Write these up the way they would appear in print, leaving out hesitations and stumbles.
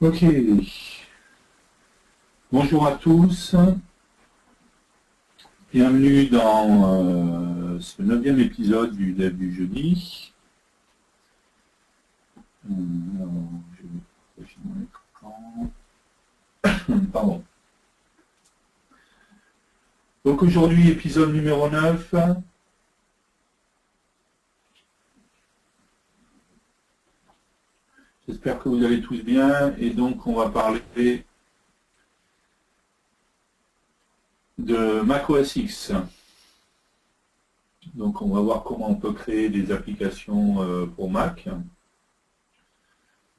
Ok, bonjour à tous, bienvenue dans ce 9e épisode du Dev du jeudi. Alors, je vais partager mon écran. Pardon. Donc aujourd'hui, épisode numéro 9. J'espère que vous allez tous bien et donc on va parler de macOS X. Donc on va voir comment on peut créer des applications pour Mac.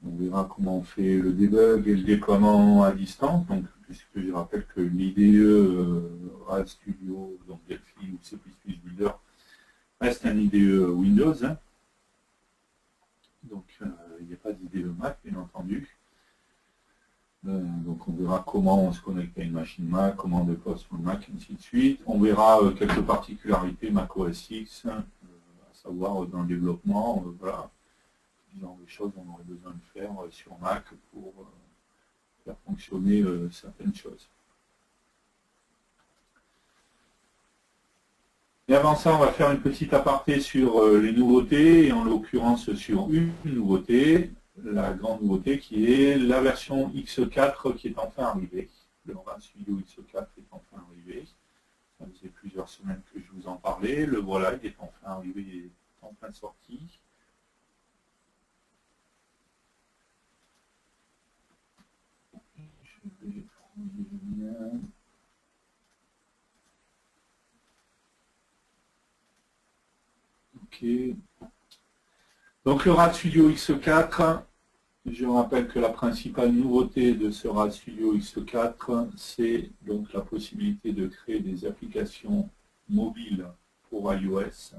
On verra comment on fait le debug et le déploiement à distance. Donc, puisque je rappelle que l'IDE RHStudio, donc Delphi ou C++ Builder, reste un IDE Windows. Hein. Donc, il n'y a pas d'IDE Mac, bien entendu. Donc, on verra comment on se connecte à une machine Mac, comment on déploie sur le Mac, et ainsi de suite. On verra quelques particularités macOS X, à savoir dans le développement, voilà, ce genre de choses qu'on aurait besoin de faire sur Mac pour faire fonctionner certaines choses. Et avant ça, on va faire une petite aparté sur les nouveautés, et en l'occurrence sur une nouveauté, la grande nouveauté qui est la version X4 qui est enfin arrivée. Le RHStudio X4 est enfin arrivé. Ça faisait plusieurs semaines que je vous en parlais. Le voilà, il est enfin arrivé, il est enfin sorti. Je vais prendre le lien. Ok. Donc le RHStudio X4, je rappelle que la principale nouveauté de ce RHStudio X4, c'est donc la possibilité de créer des applications mobiles pour iOS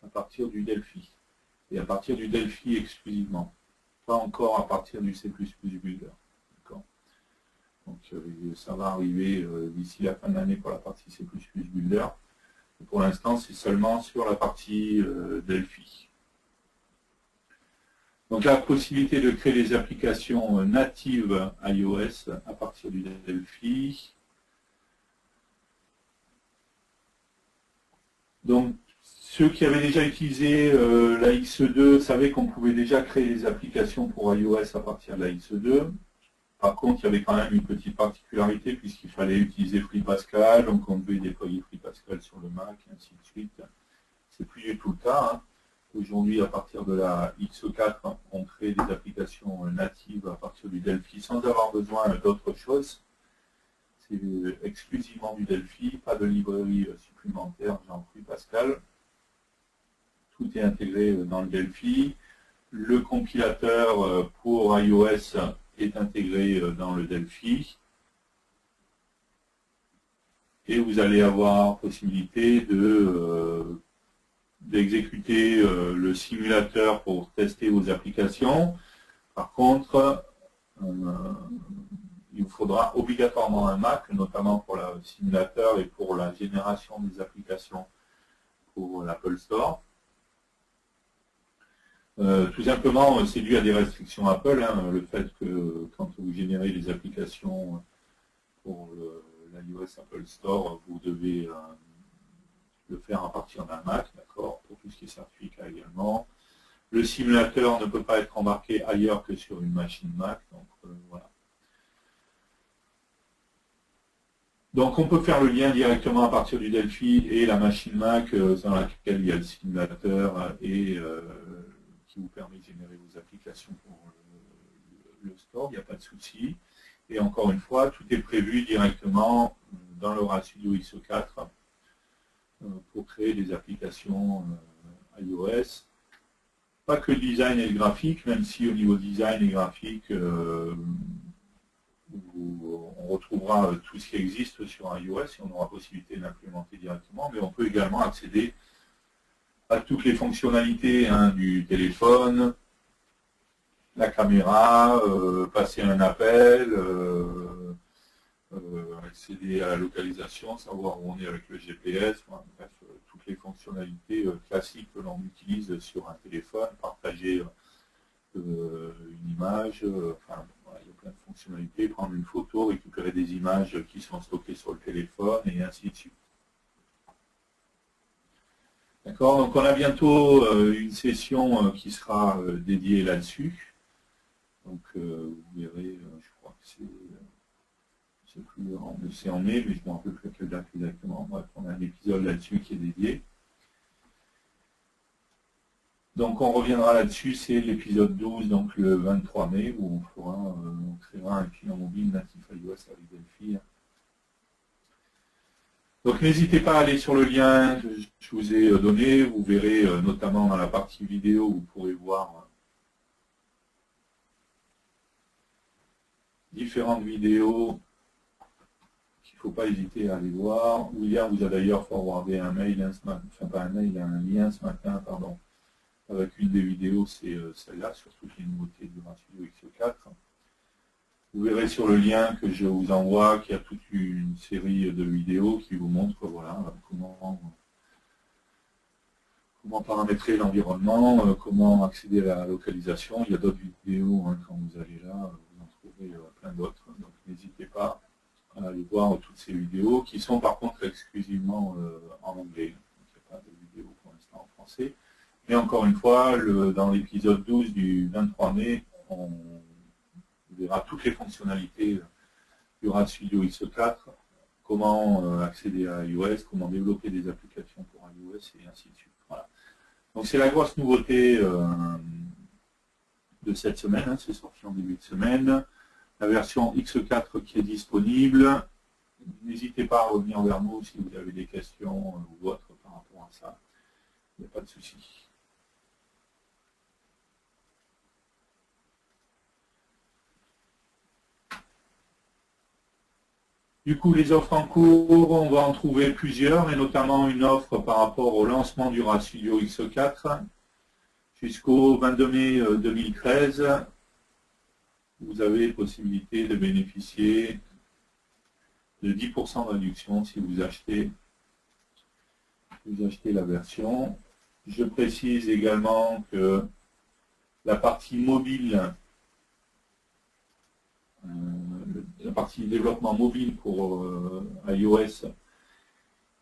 à partir du Delphi. Et à partir du Delphi exclusivement. Pas encore à partir du C++ Builder. Donc ça va arriver d'ici la fin de l'année pour la partie C++ Builder. Et pour l'instant, c'est seulement sur la partie Delphi. Donc la possibilité de créer des applications natives iOS à partir du Delphi. Donc ceux qui avaient déjà utilisé la X2 savaient qu'on pouvait déjà créer des applications pour iOS à partir de la X2. Par contre, il y avait quand même une petite particularité puisqu'il fallait utiliser FreePascal, donc on devait déployer FreePascal sur le Mac, et ainsi de suite. C'est plus du tout le cas. Hein. Aujourd'hui, à partir de la X4, on crée des applications natives à partir du Delphi sans avoir besoin d'autre chose. C'est exclusivement du Delphi, pas de librairie supplémentaire genre FreePascal. Tout est intégré dans le Delphi. Le compilateur pour iOS est intégré dans le Delphi. Et vous allez avoir possibilité d'exécuter le simulateur pour tester vos applications. Par contre, il vous faudra obligatoirement un Mac, notamment pour le simulateur et pour la génération des applications pour l'Apple Store. Tout simplement, c'est dû à des restrictions Apple, hein, le fait que quand vous générez des applications pour l'iOS Apple Store, vous devez le faire à partir d'un Mac, d'accord, pour tout ce qui est certificat également. Le simulateur ne peut pas être embarqué ailleurs que sur une machine Mac, donc voilà. Donc on peut faire le lien directement à partir du Delphi et la machine Mac dans laquelle il y a le simulateur et qui vous permet de générer vos applications pour le store, il n'y a pas de souci. Et encore une fois, tout est prévu directement dans le RHStudio X4 pour créer des applications iOS. Pas que le design et le graphique, même si au niveau design et graphique, on retrouvera tout ce qui existe sur iOS et on aura possibilité d'implémenter directement, mais on peut également accéder à toutes les fonctionnalités hein, du téléphone, la caméra, passer un appel, accéder à la localisation, savoir où on est avec le GPS, bref, toutes les fonctionnalités classiques que l'on utilise sur un téléphone, partager une image, enfin, voilà, il y a plein de fonctionnalités, prendre une photo, récupérer des images qui sont stockées sur le téléphone et ainsi de suite. D'accord, donc on a bientôt une session qui sera dédiée là-dessus. Donc vous verrez, je crois que c'est en mai, mais je ne me rappelle plus quelle date exactement. Bref, on a un épisode là-dessus qui est dédié. Donc on reviendra là-dessus, c'est l'épisode 12, donc le 23 mai, où on créera un client mobile natif iOS avec Delphi. Donc n'hésitez pas à aller sur le lien que je vous ai donné, vous verrez notamment dans la partie vidéo, vous pourrez voir différentes vidéos qu'il ne faut pas hésiter à aller voir. William vous a d'ailleurs forwardé un mail, enfin pas un mail, un lien ce matin, pardon, avec une des vidéos, c'est celle-là, sur toutes les nouveautés du RHtudio X4. Vous verrez sur le lien que je vous envoie qu'il y a toute une série de vidéos qui vous montrent voilà, comment paramétrer l'environnement, comment accéder à la localisation. Il y a d'autres vidéos, hein, quand vous allez là, vous en trouverez plein d'autres. Donc n'hésitez pas à aller voir toutes ces vidéos qui sont par contre exclusivement en anglais. Donc, il n'y a pas de vidéo pour l'instant en français. Mais encore une fois, dans l'épisode 12 du 23 mai, on verra toutes les fonctionnalités du RHtudio X4, comment accéder à iOS, comment développer des applications pour iOS et ainsi de suite. Voilà. Donc c'est la grosse nouveauté de cette semaine, hein, c'est sorti en début de semaine. La version X4 qui est disponible. N'hésitez pas à revenir vers nous si vous avez des questions ou autres par rapport à ça. Il n'y a pas de souci. Du coup, les offres en cours, on va en trouver plusieurs, et notamment une offre par rapport au lancement du RHtudio X4. Jusqu'au 22 mai 2013, vous avez possibilité de bénéficier de 10% de réduction si vous achetez la version. Je précise également que la partie mobile, la partie développement mobile pour iOS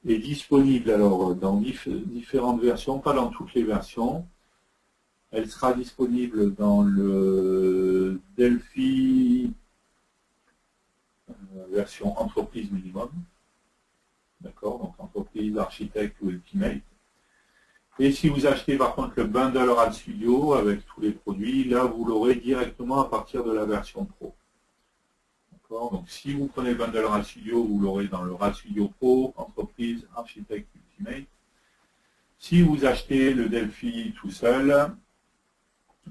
est disponible alors dans différentes versions, pas dans toutes les versions. Elle sera disponible dans le Delphi version entreprise minimum. D'accord, donc entreprise, architecte ou ultimate. Et si vous achetez par contre le bundle RHtudio avec tous les produits, là vous l'aurez directement à partir de la version Pro. D'accord, donc si vous prenez le bundle RHtudio, vous l'aurez dans le RHtudio Pro, entreprise, architecte, ultimate. Si vous achetez le Delphi tout seul,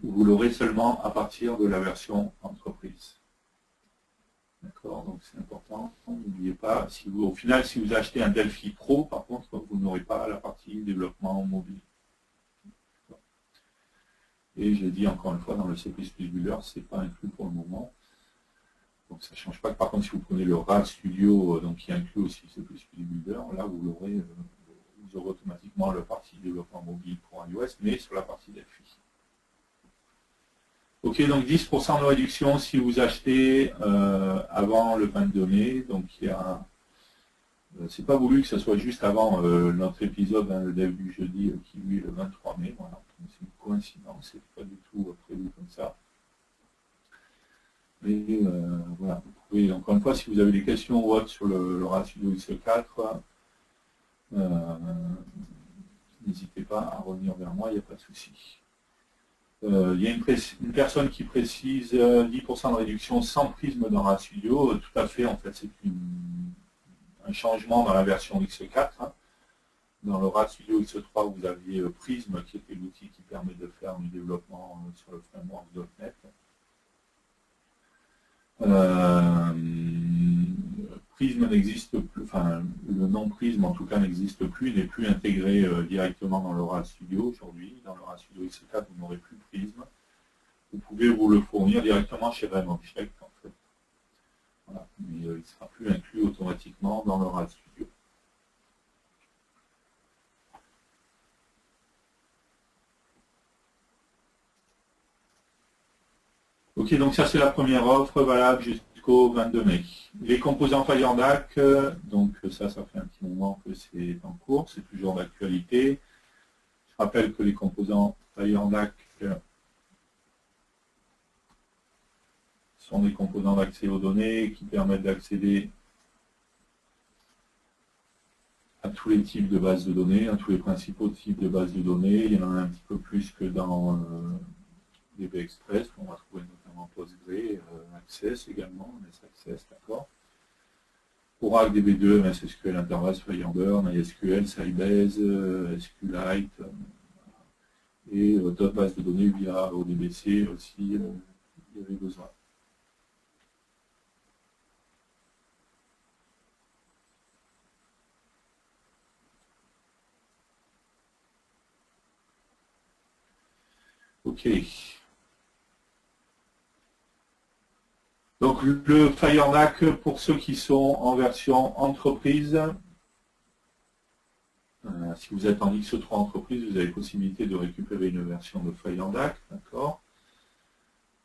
vous l'aurez seulement à partir de la version entreprise. D'accord, donc c'est important, n'oubliez pas, au final, si vous achetez un Delphi Pro, par contre, vous n'aurez pas la partie développement mobile. Et je dis encore une fois, dans le C++ Builder, ce n'est pas inclus pour le moment. Donc ça ne change pas que par contre, si vous prenez le RHtudio, donc qui inclut aussi C++ Builder, là vous aurez automatiquement la partie développement mobile pour iOS, mais sur la partie Delphi. Ok, donc 10% de réduction si vous achetez avant le 22 mai. Donc il y a, c'est pas voulu que ce soit juste avant notre épisode, hein, le dev du jeudi, qui lui est le 23 mai. Voilà, c'est une coïncidence, c'est pas du tout prévu comme ça. Mais voilà, vous pouvez, encore une fois, si vous avez des questions ou autres sur le RHtudio X4, n'hésitez pas à revenir vers moi, il n'y a pas de souci. Il y a une personne qui précise 10% de réduction sans prisme dans RHtudio. Tout à fait, en fait, c'est un changement dans la version X4. Hein. Dans le RHtudio X3, vous aviez Prism, qui était l'outil qui permet de faire du développement sur le framework .NET. Prism n'existe plus, enfin le nom Prism en tout cas n'existe plus, n'est plus intégré directement dans le RHtudio aujourd'hui. Dans le RHtudio X4, vous n'aurez plus Prism. Vous pouvez vous le fournir directement chez RamObject en fait. Voilà. Mais il ne sera plus inclus automatiquement dans le RHtudio. Ok, donc ça c'est la première offre valable jusqu'au 22 mai. Les composants FireDAC, donc ça fait un petit moment que c'est en cours, c'est toujours d'actualité. Je rappelle que les composants FireDAC sont des composants d'accès aux données qui permettent d'accéder à tous les types de bases de données, à tous les principaux types de bases de données. Il y en a un petit peu plus que dans DB Express, on va trouver notamment Postgre, Access également, MS Access, d'accord. Oracle DB2, MSSQL Interface, Firebird, MySQL, Sybase, SQLite, et d'autres bases de données via ODBC aussi, il y avait besoin. Ok. Donc le FireDAC, pour ceux qui sont en version entreprise, si vous êtes en X3 entreprise, vous avez possibilité de récupérer une version de FireDAC, d'accord.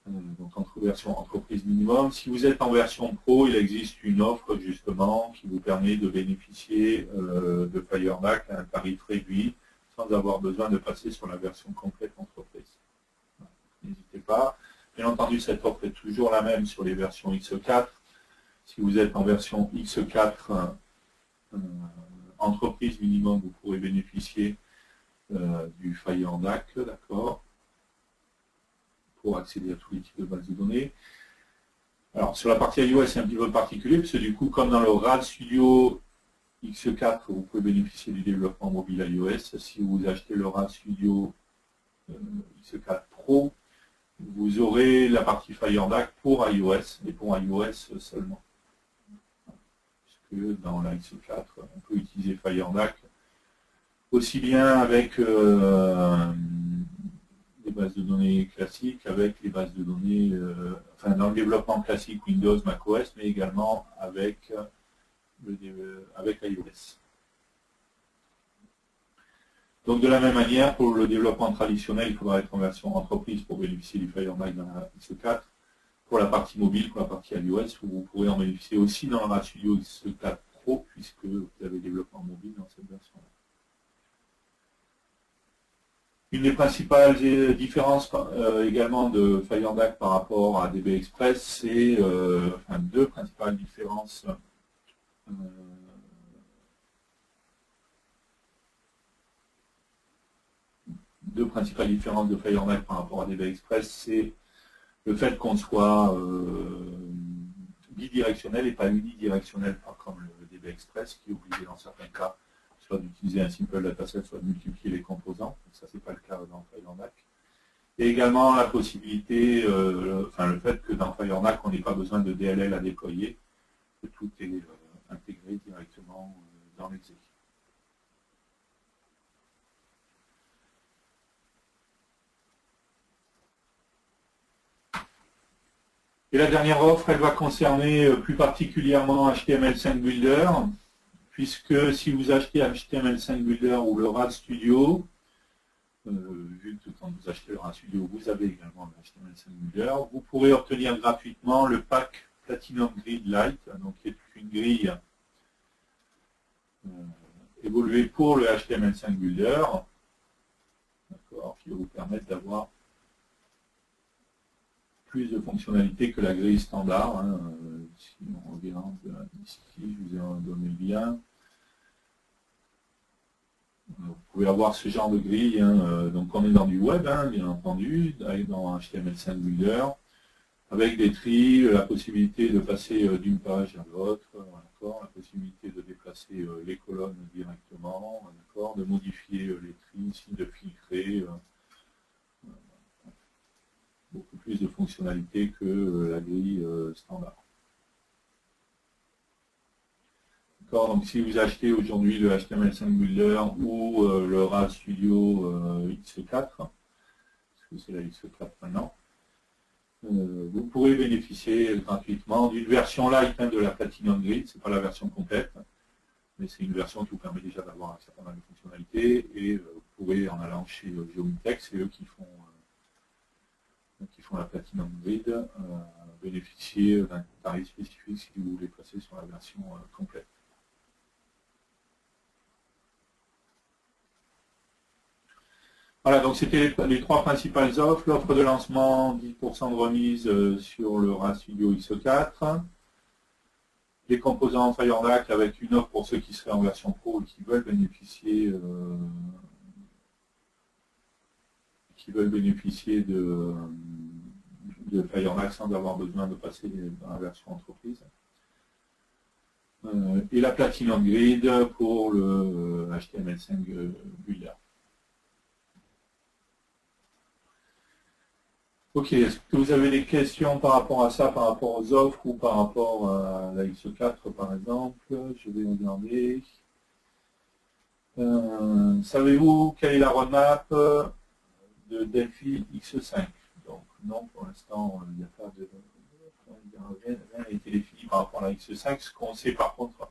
Donc entre version entreprise minimum. Si vous êtes en version pro, il existe une offre justement qui vous permet de bénéficier de FireDAC à un tarif réduit sans avoir besoin de passer sur la version complète entreprise. N'hésitez pas. Bien entendu, cette offre est toujours la même sur les versions X4. Si vous êtes en version X4 entreprise minimum, vous pourrez bénéficier du FireDAC, d'accord, pour accéder à tous les types de bases de données. Alors, sur la partie iOS, c'est un petit peu particulier, parce que du coup, comme dans le RAD Studio X4, vous pouvez bénéficier du développement mobile iOS. Si vous achetez le RAD Studio X4 Pro, vous aurez la partie FireDAC pour iOS, et pour iOS seulement. Puisque dans la X4, on peut utiliser FireDAC aussi bien avec les bases de données classiques, avec les bases de données, enfin dans le développement classique Windows, macOS, mais également avec iOS. Donc de la même manière, pour le développement traditionnel, il faudra être en version entreprise pour bénéficier du FireDAC dans la X4. Pour la partie mobile, pour la partie iOS, vous pourrez en bénéficier aussi dans le RAD Studio X4 Pro, puisque vous avez développement mobile dans cette version-là. Une des principales différences également de FireDAC par rapport à DB Express, c'est enfin, deux principales différences. Deux principales différences de FireDAC par rapport à DB Express, c'est le fait qu'on soit bidirectionnel et pas unidirectionnel, pas comme le DB Express, qui est obligé dans certains cas soit d'utiliser un simple dataset, soit de multiplier les composants. Donc ça, c'est pas le cas dans FireDAC. Et également la possibilité, enfin le fait que dans FireDAC, on n'ait pas besoin de DLL à déployer, que tout est intégré directement dans l'exé. Et la dernière offre, elle va concerner plus particulièrement HTML5 Builder, puisque si vous achetez HTML5 Builder ou le RAD Studio, vu que quand vous achetez le RAD Studio, vous avez également le HTML5 Builder, vous pourrez obtenir gratuitement le pack Platinum Grid Lite, donc qui est une grille évoluée pour le HTML5 Builder, qui va vous permettre d'avoir plus de fonctionnalités que la grille standard. Si on regarde ici, je vous ai donné le lien. Vous pouvez avoir ce genre de grille. Donc on est dans du web, bien entendu, dans HTML5 Builder, avec des tris, la possibilité de passer d'une page à l'autre, la possibilité de déplacer les colonnes directement, de modifier les tris, ici, de filtrer. Beaucoup plus de fonctionnalités que la grille standard. Donc si vous achetez aujourd'hui le HTML5 Builder ou le RAD Studio X4, parce que c'est la X4 maintenant, vous pourrez bénéficier gratuitement d'une version light de la Platinum Grid. Ce n'est pas la version complète, mais c'est une version qui vous permet déjà d'avoir un certain nombre de fonctionnalités, et vous pourrez, en allant chez Geomitex, c'est eux qui font qui font la Platinum Grid, bénéficier d'un tarif spécifique si vous voulez passer sur la version complète. Voilà, donc c'était les trois principales offres. L'offre de lancement, 10% de remise sur le RAS Studio X4. Les composants FireDAC avec une offre pour ceux qui seraient en version pro et qui veulent bénéficier de FireDAC sans avoir besoin de passer dans la version entreprise. Et la Platinum Grid pour le HTML5 Builder. Ok, est-ce que vous avez des questions par rapport à ça, par rapport aux offres ou par rapport à la X4 par exemple? Je vais regarder. Savez-vous quelle est la roadmap de Delphi X5? Donc non, pour l'instant, il n'y a pas de... rien n'a été défini par rapport à la X5. Ce qu'on sait par contre,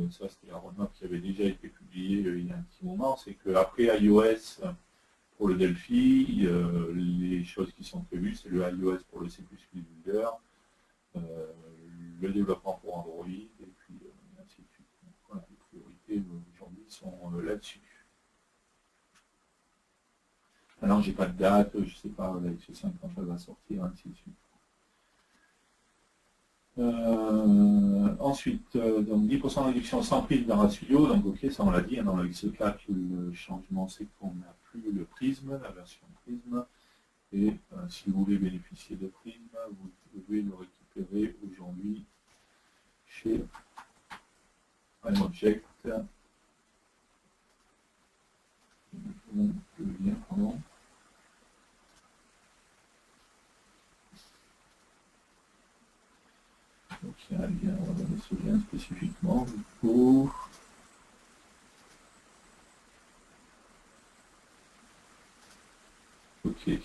ça c'était la roadmap qui avait déjà été publiée il y a un petit moment, c'est qu'après iOS, pour le Delphi, les choses qui sont prévues, c'est le iOS pour le C++ Builder, le développement pour Android, et puis ainsi de suite. Donc, voilà, les priorités aujourd'hui sont là-dessus. Maintenant, j'ai pas de date, je ne sais pas la X5 quand elle va sortir, ainsi de suite. Ensuite, donc 10% de réduction sans prise dans la studio, donc ok, ça on l'a dit, hein, dans la X4, le changement c'est qu'on n'a plus le prisme, la version prisme, et si vous voulez bénéficier de prisme, vous pouvez le récupérer aujourd'hui chez IMobject. Le lien, pardon. Donc il y a un lien, on va donner ce lien spécifiquement du coup. Ok.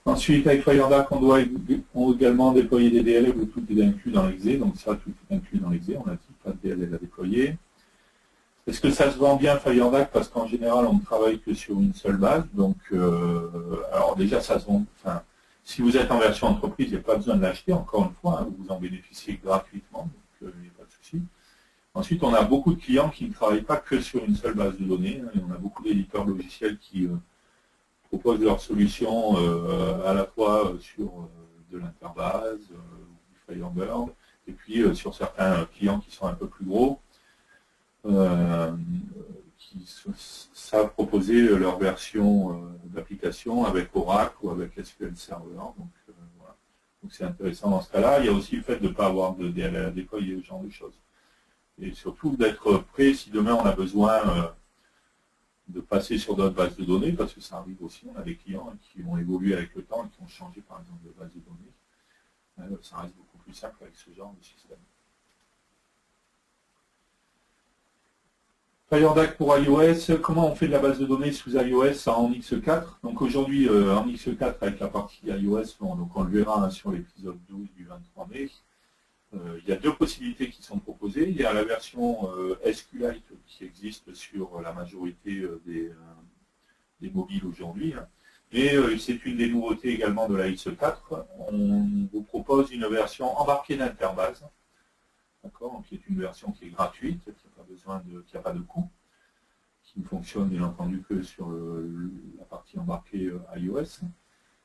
Ensuite, avec FireDAC, on également déployer des DLL où tout est inclus dans l'exé. Donc ça, tout est inclus dans l'exé. On a dit pas de DLL à déployer. Est-ce que ça se vend bien FireDAC? Parce qu'en général, on ne travaille que sur une seule base. Donc, alors déjà, ça se vend. Enfin, si vous êtes en version entreprise, il n'y a pas besoin de l'acheter. Encore une fois, hein, vous en bénéficiez gratuitement. Donc, il n'y a pas de souci. Ensuite, on a beaucoup de clients qui ne travaillent pas que sur une seule base de données. Hein, et on a beaucoup d'éditeurs logiciels qui proposent leurs solutions à la fois sur de l'interbase, du Firebird, et puis sur certains clients qui sont un peu plus gros, qui savent proposer leur version d'application avec Oracle ou avec SQL Server. Donc voilà. Donc c'est intéressant dans ce cas-là. Il y a aussi le fait de ne pas avoir de DLL à déployer, ce genre de choses. Et surtout d'être prêt si demain on a besoin de passer sur d'autres bases de données, parce que ça arrive aussi, on a des clients qui ont évolué avec le temps et qui ont changé par exemple de base de données. Ça reste beaucoup plus simple avec ce genre de système. FireDAC pour iOS, comment on fait de la base de données sous iOS en X4? Donc aujourd'hui en X4 avec la partie iOS, donc on le verra hein, sur l'épisode 12 du 23 mai, il y a deux possibilités qui sont proposées. Il y a la version SQLite qui existe sur la majorité des mobiles aujourd'hui. Et c'est une des nouveautés également de la X4. On vous propose une version embarquée d'interbase, d'accord, qui est une version qui est gratuite, qui n'a pas besoin qui n'a pas de coût, qui ne fonctionne bien entendu que sur la partie embarquée iOS,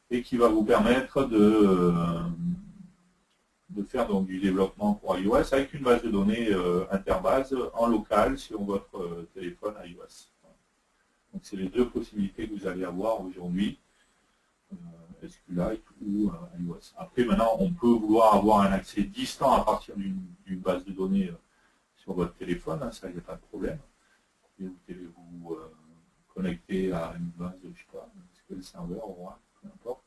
et qui va vous permettre de faire donc du développement pour iOS avec une base de données interbase en local sur votre téléphone iOS. Donc c'est les deux possibilités que vous allez avoir aujourd'hui, SQLite ou iOS. Après maintenant on peut vouloir avoir un accès distant à partir d'une base de données sur votre téléphone, hein, ça il n'y a pas de problème. Vous pouvez vous connecter à une base, je sais pas, SQL Server, Oracle, peu importe.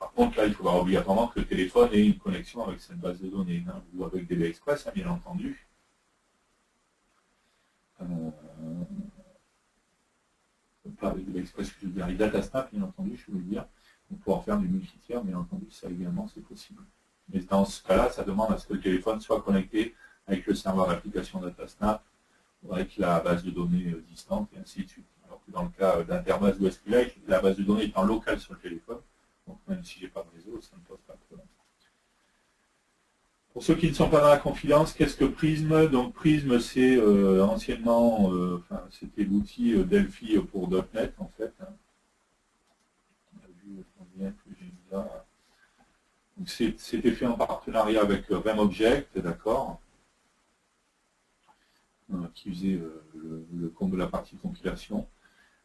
Par contre, là, il faudra obligatoirement que le téléphone ait une connexion avec cette base de données, hein, ou avec DB Express, hein, bien entendu. Pas avec DB Express, je veux dire, les DataSnap, bien entendu, je veux dire, pour pouvoir faire du multi-tiers, bien entendu, ça également, c'est possible. Mais dans ce cas-là, ça demande à ce que le téléphone soit connecté avec le serveur d'application DataSnap, ou avec la base de données distante, et ainsi de suite. Alors que dans le cas d'interbase ou SQLite, la base de données étant locale sur le téléphone, donc même si je n'ai pas de réseau, ça ne pose pas de problème. Pour ceux qui ne sont pas dans la confidence, qu'est-ce que Prism? Donc Prism, c'est anciennement, c'était l'outil Delphi pour .NET en fait. Hein. On a vu combien que j'ai mis là. C'était fait en partenariat avec RemObject, d'accord, qui faisait le compte de la partie compilation.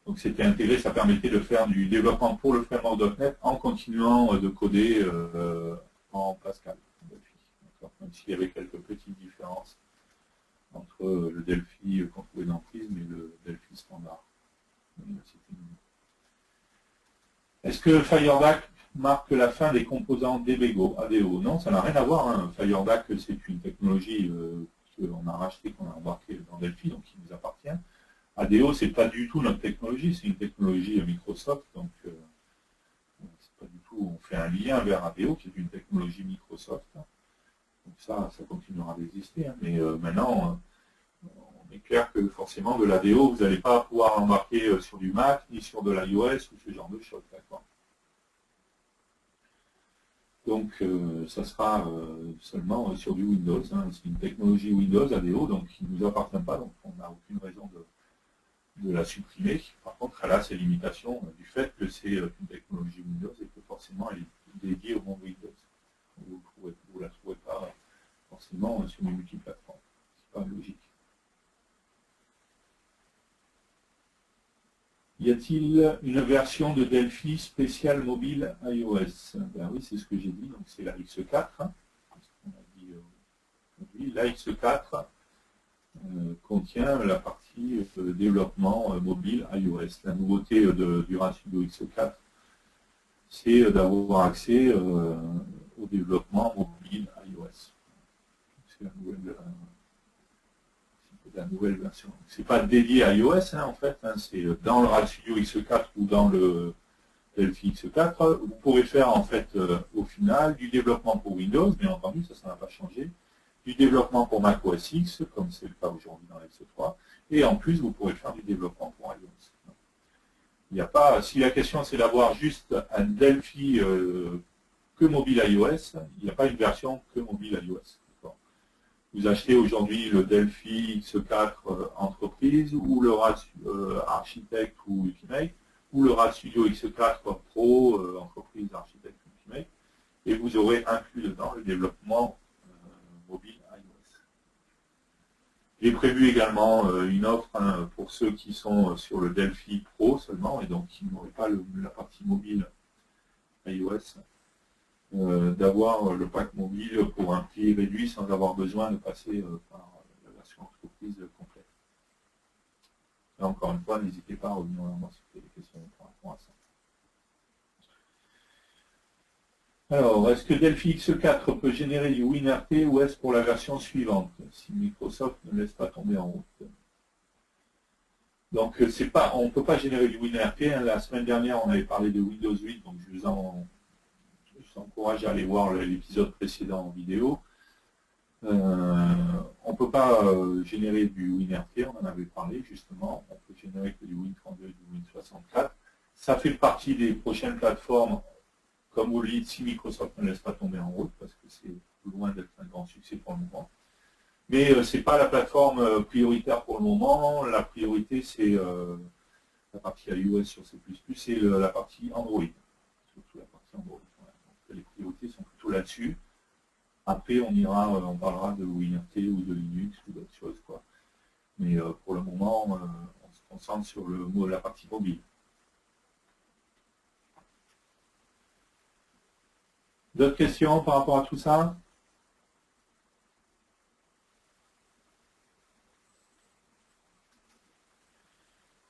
Donc c'était intégré, ça permettait de faire du développement pour le framework .NET en continuant de coder en Pascal. Même s'il y avait quelques petites différences entre le Delphi qu'on trouvait dans Prism et le Delphi standard. Est-ce que FireDAC marque la fin des composants DBGO, ADO? Non, ça n'a rien à voir. Hein. FireDAC, c'est une technologie qu'on a rachetée, qu'on a embarquée dans Delphi, donc qui nous appartient. ADO, c'est pas du tout notre technologie, c'est une technologie Microsoft, donc c'est pas du tout. On fait un lien vers ADO, qui est une technologie Microsoft. Donc ça continuera d'exister. Hein. Mais maintenant, on est clair que forcément de l'ADO, vous n'allez pas pouvoir embarquer sur du Mac, ni sur de l'iOS ou ce genre de choses. Donc ça sera seulement sur du Windows. Hein. C'est une technologie Windows ADO, donc qui ne nous appartient pas, donc on n'a aucune raison de la supprimer. Par contre, elle a ses limitations du fait que c'est une technologie Windows et que forcément elle est dédiée au monde Windows. Vous ne la trouvez pas forcément sur les multiplateformes. Ce n'est pas logique. Y a-t-il une version de Delphi spéciale mobile iOS? Ben oui, c'est ce que j'ai dit, donc c'est la X4. Hein, on a dit aujourd'hui. La X4 contient la partie développement mobile iOS. La nouveauté du RHELO X4, c'est d'avoir accès au développement mobile iOS. C'est la nouvelle version. C'est pas dédié à iOS, hein, en fait. Hein, c'est dans le RHELO X4 ou dans le Delphi X4. Vous pourrez faire, en fait, au final, du développement pour Windows, bien entendu, ça n'a pas changé. Du développement pour Mac OS X, comme c'est le cas aujourd'hui dans l'X3. Et en plus, vous pourrez faire du développement pour iOS. Il n'y a pas, si la question c'est d'avoir juste un Delphi que mobile iOS, il n'y a pas une version que mobile iOS. Vous achetez aujourd'hui le Delphi X4 Entreprise ou le Architect ou Ultimate ou le RHELO X4 Pro Entreprise Architect Ultimate et vous aurez inclus dedans le développement mobile iOS. J'ai prévu également une offre hein, pour ceux qui sont sur le Delphi Pro seulement et donc qui n'auraient pas la partie mobile iOS. D'avoir le pack mobile pour un prix réduit sans avoir besoin de passer par la version entreprise complète. Et encore une fois, n'hésitez pas à revenir vers moi si vous avez des questions par rapport à ça. Alors, est-ce que Delphi X4 peut générer du WinRT ou est-ce pour la version suivante, si Microsoft ne laisse pas tomber en route? Donc, on ne peut pas générer du WinRT. Hein. La semaine dernière, on avait parlé de Windows 8, donc je vous encourage à aller voir l'épisode précédent en vidéo. On ne peut pas générer du WinRT, on en avait parlé justement. On peut générer que du Win32 et du Win64. Ça fait partie des prochaines plateformes, comme vous le dites, si Microsoft ne laisse pas tomber en route, parce que c'est loin d'être un grand succès pour le moment. Mais ce n'est pas la plateforme prioritaire pour le moment. La priorité, c'est la partie iOS sur C++, c'est la partie Android. Surtout la partie Android. Les priorités sont plutôt là-dessus. Après, on parlera de WinRT ou de Linux ou d'autres choses, quoi. Mais pour le moment, on se concentre sur la partie mobile. D'autres questions par rapport à tout ça?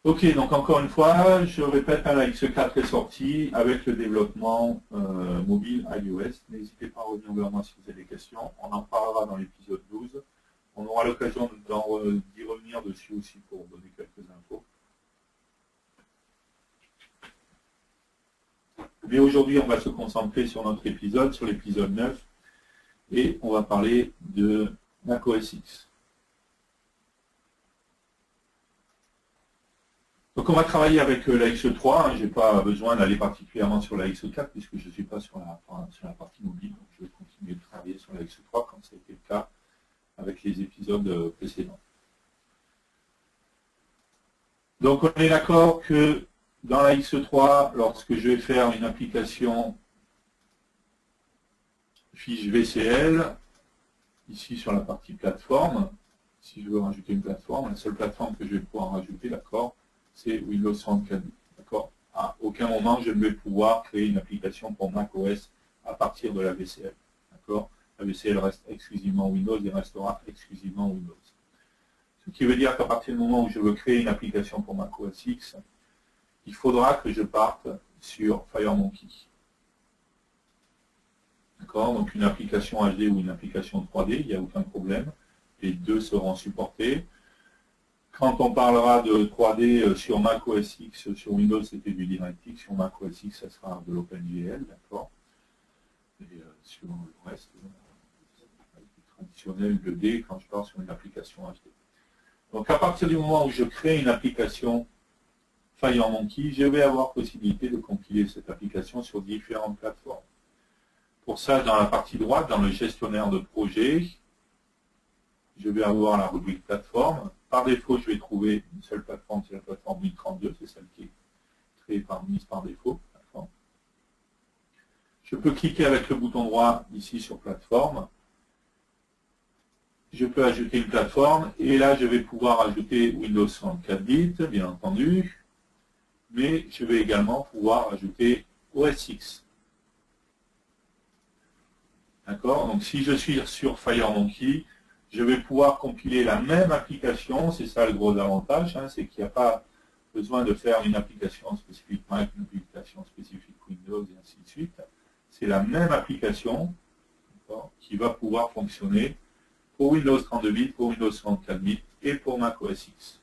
Ok, donc encore une fois, je répète, la X4 est sortie avec le développement mobile iOS. N'hésitez pas à revenir vers moi si vous avez des questions. On en parlera dans l'épisode 12. On aura l'occasion d'y revenir dessus aussi pour donner quelques infos. Mais aujourd'hui, on va se concentrer sur notre épisode, sur l'épisode 9, et on va parler de Mac OS X. Donc on va travailler avec la X3, je n'ai pas besoin d'aller particulièrement sur la X4 puisque je ne suis pas sur la partie mobile, donc je vais continuer de travailler sur la X3 comme ça a été le cas avec les épisodes précédents. Donc on est d'accord que dans la X3, lorsque je vais faire une application fiche VCL, ici sur la partie plateforme, si je veux rajouter une plateforme, la seule plateforme que je vais pouvoir rajouter, d'accord, c'est Windows 34. D'accord. À aucun moment, je ne vais pouvoir créer une application pour macOS à partir de la VCL. D'accord. La VCL reste exclusivement Windows et restera exclusivement Windows. Ce qui veut dire qu'à partir du moment où je veux créer une application pour macOS X, il faudra que je parte sur FireMonkey. D'accord. Donc une application HD ou une application 3D, il n'y a aucun problème. Les deux seront supportés. Quand on parlera de 3D sur Mac OS X, sur Windows c'était du DirectX, sur Mac OS X ça sera de l'OpenGL, d'accord. Et sur le reste, traditionnel 2D quand je pars sur une application HD. Donc à partir du moment où je crée une application FireMonkey, je vais avoir possibilité de compiler cette application sur différentes plateformes. Pour ça, dans la partie droite, dans le gestionnaire de projet, je vais avoir la rubrique plateforme. Par défaut, je vais trouver une seule plateforme, c'est la plateforme Win32, c'est celle qui est créée mise par défaut. Je peux cliquer avec le bouton droit ici sur plateforme. Je peux ajouter une plateforme et là je vais pouvoir ajouter Windows 64 bits, bien entendu, mais je vais également pouvoir ajouter OS X. D'accord. Donc si je suis sur FireMonkey, je vais pouvoir compiler la même application, c'est ça le gros avantage, hein, c'est qu'il n'y a pas besoin de faire une application spécifique Mac, une application spécifique Windows et ainsi de suite. C'est la même application qui va pouvoir fonctionner pour Windows 32 bits, pour Windows 64 bits et pour Mac OS X.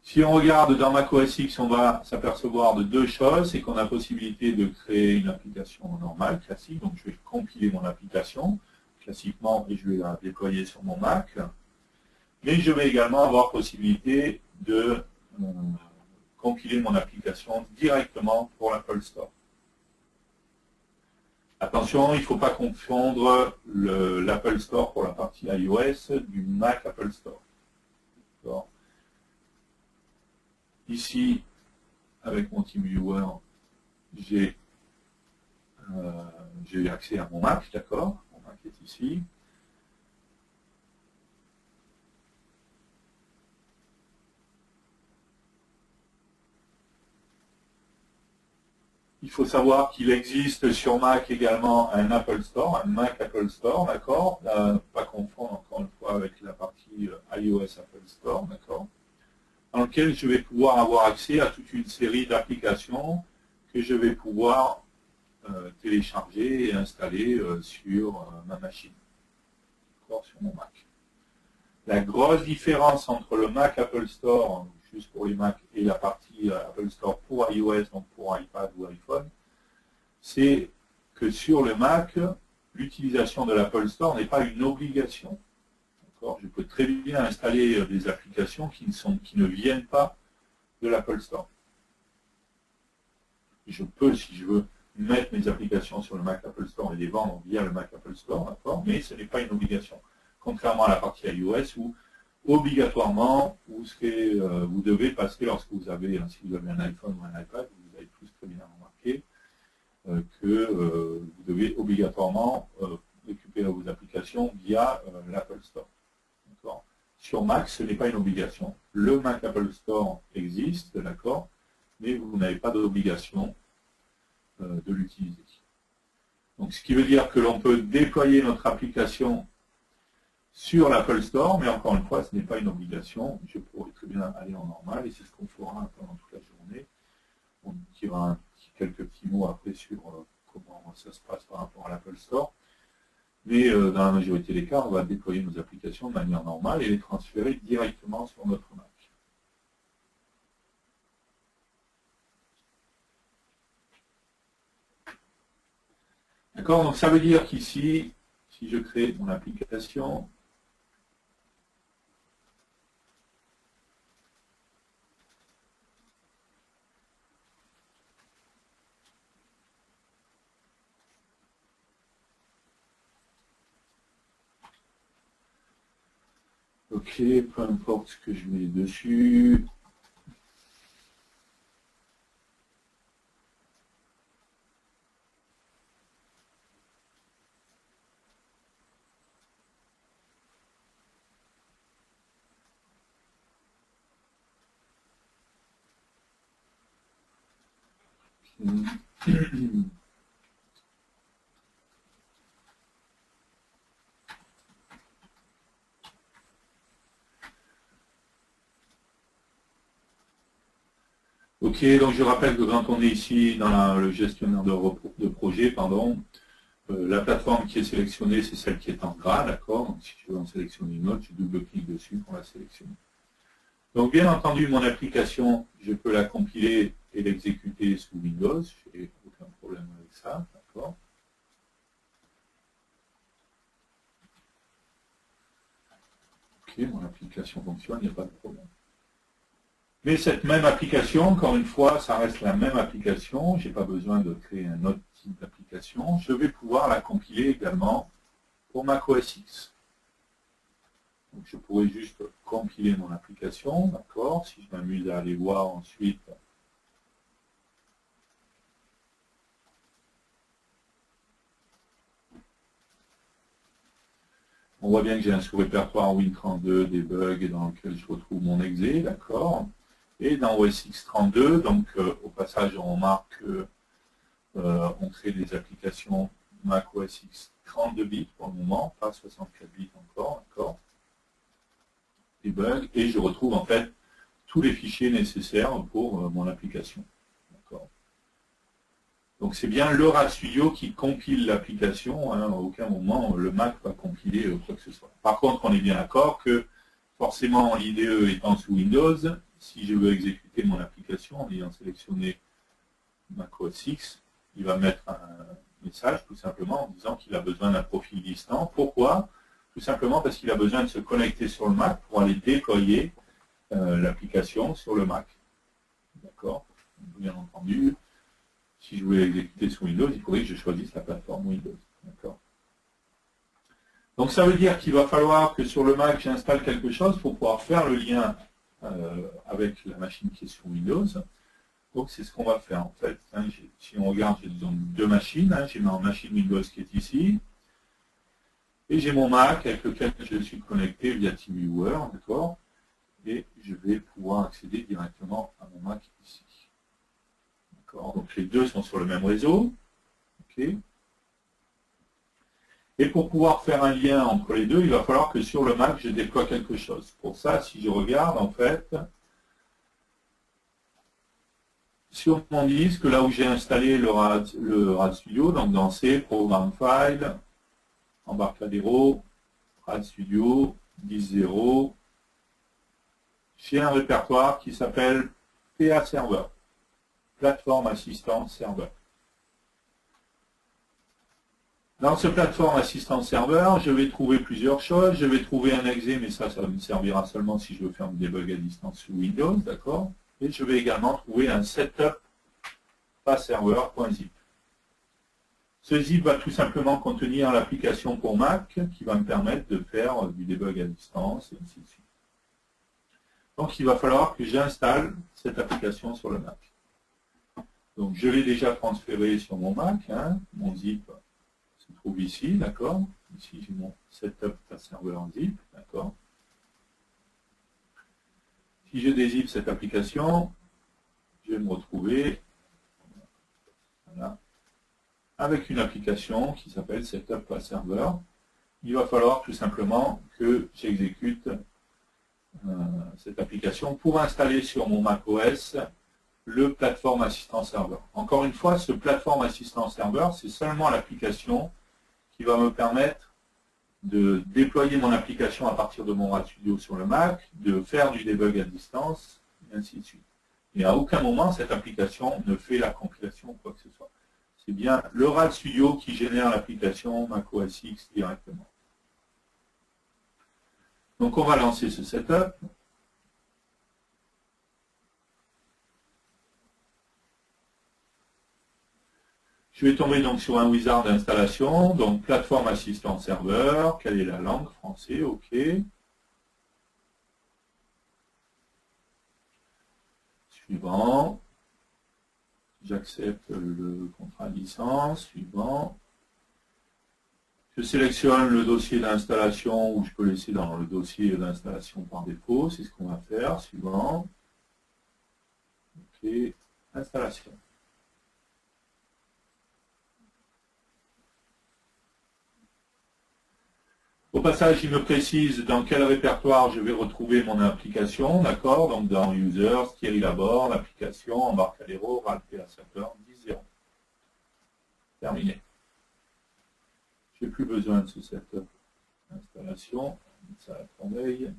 Si on regarde dans Mac OS X, on va s'apercevoir de deux choses, c'est qu'on a possibilité de créer une application normale, classique, donc je vais compiler mon application classiquement et je vais la déployer sur mon Mac, mais je vais également avoir possibilité de compiler mon application directement pour l'Apple Store. Attention, il ne faut pas confondre l'Apple Store pour la partie iOS du Mac Apple Store. Ici, avec mon TeamViewer, j'ai accès à mon Mac, d'accord. Mon Mac est ici. Il faut savoir qu'il existe sur Mac également un Apple Store, un Mac Apple Store, d'accord. Pas confondre encore une fois avec la partie iOS Apple Store, d'accord. Dans lequel je vais pouvoir avoir accès à toute une série d'applications que je vais pouvoir télécharger et installer sur ma machine, sur mon Mac. La grosse différence entre le Mac Apple Store, juste pour les Mac, et la partie Apple Store pour iOS, donc pour iPad ou iPhone, c'est que sur le Mac, l'utilisation de l'Apple Store n'est pas une obligation. Je peux très bien installer des applications qui ne viennent pas de l'Apple Store. Je peux, si je veux, mettre mes applications sur le Mac Apple Store et les vendre via le Mac Apple Store, d'accord, mais ce n'est pas une obligation. Contrairement à la partie iOS où, obligatoirement, vous devez passer, lorsque vous avez, si vous avez un iPhone ou un iPad, vous avez tous très bien remarqué que vous devez obligatoirement récupérer vos applications via l'Apple Store. Sur Mac, ce n'est pas une obligation. Le Mac Apple Store existe, d'accord, mais vous n'avez pas d'obligation de l'utiliser. Donc, ce qui veut dire que l'on peut déployer notre application sur l'Apple Store, mais encore une fois, ce n'est pas une obligation. Je pourrais très bien aller en normal, et c'est ce qu'on fera pendant toute la journée. On dira quelques petits mots après sur comment ça se passe par rapport à l'Apple Store. Mais dans la majorité des cas, on va déployer nos applications de manière normale et les transférer directement sur notre Mac. D'accord, donc ça veut dire qu'ici, si je crée mon application, ok, peu importe ce que je mets dessus. Ok, donc je rappelle que quand on est ici dans le gestionnaire de projet, pardon, la plateforme qui est sélectionnée, c'est celle qui est en gras, d'accord. Donc si je veux en sélectionner une autre, je double-clique dessus pour la sélectionner. Donc bien entendu, mon application, je peux la compiler et l'exécuter sous Windows, je n'ai aucun problème avec ça, d'accord. Ok, mon application fonctionne, il n'y a pas de problème. Mais cette même application, encore une fois, ça reste la même application, je n'ai pas besoin de créer un autre type d'application, je vais pouvoir la compiler également pour Mac OS X. Donc je pourrais juste compiler mon application, d'accord, si je m'amuse à aller voir ensuite. On voit bien que j'ai un sous-répertoire Win32 debug dans lequel je retrouve mon exe, d'accord. Et dans OS X32, donc au passage on marque on crée des applications Mac OS X 32 bits pour le moment, pas 64 bits encore, d'accord. Debug, et je retrouve en fait tous les fichiers nécessaires pour mon application. Donc c'est bien le RAD Studio qui compile l'application, hein, à aucun moment le Mac va compiler quoi que ce soit. Par contre, on est bien d'accord que forcément l'IDE étant sous Windows, si je veux exécuter mon application en ayant sélectionné Mac OS X, il va mettre un message tout simplement en disant qu'il a besoin d'un profil distant. Pourquoi? Tout simplement parce qu'il a besoin de se connecter sur le Mac pour aller déployer l'application sur le Mac. D'accord? Bien entendu. Si je voulais exécuter sur Windows, il faudrait que je choisisse la plateforme Windows. Donc ça veut dire qu'il va falloir que sur le Mac, j'installe quelque chose pour pouvoir faire le lien avec la machine qui est sur Windows. Donc c'est ce qu'on va faire en fait. Hein, si on regarde, j'ai donc deux machines. Hein, j'ai ma machine Windows qui est ici. Et j'ai mon Mac avec lequel je suis connecté via TeamViewer, d'accord. Et je vais pouvoir accéder directement à mon Mac ici. Donc les deux sont sur le même réseau. Okay. Et pour pouvoir faire un lien entre les deux, il va falloir que sur le Mac, je déploie quelque chose. Pour ça, si je regarde, en fait, sur mon disque, là où j'ai installé le RAD Studio, donc dans C, Programme File, Embarcadero, RAD Studio, 10.0, j'ai un répertoire qui s'appelle PA Server. Plateforme Assistance Serveur. Dans ce plateforme Assistance Serveur, je vais trouver plusieurs choses. Je vais trouver un exe, mais ça me servira seulement si je veux faire du debug à distance sous Windows, d'accord. Et je vais également trouver un setup passerver.zip. Ce zip va tout simplement contenir l'application pour Mac qui va me permettre de faire du debug à distance et ainsi de suite. Donc il va falloir que j'installe cette application sur le Mac. Donc je l'ai déjà transféré sur mon Mac, hein, mon zip se trouve ici, d'accord. Ici j'ai mon setup serveur en zip, d'accord. Si je dézip cette application, je vais me retrouver voilà, avec une application qui s'appelle setup server. Il va falloir tout simplement que j'exécute cette application pour installer sur mon Mac OS le Platform Assistant Server. Encore une fois, ce Platform Assistant Server, c'est seulement l'application qui va me permettre de déployer mon application à partir de mon RAD Studio sur le Mac, de faire du debug à distance, et ainsi de suite. Et à aucun moment, cette application ne fait la compilation ou quoi que ce soit. C'est bien le RAD Studio qui génère l'application macOS X directement. Donc on va lancer ce setup. Je vais tomber donc sur un wizard d'installation, donc plateforme assistant serveur, quelle est la langue? Français, ok. Suivant. J'accepte le contrat de licence, suivant. Je sélectionne le dossier d'installation ou je peux laisser dans le dossier d'installation par défaut, c'est ce qu'on va faire, suivant. Ok, installation. Au passage, il me précise dans quel répertoire je vais retrouver mon application, d'accord? Donc dans Users, Thierry Laborde, application, Embarcadero, RAD-PA Server, 10.0. Terminé. Je n'ai plus besoin de ce setup d'installation. Ça à la corbeille.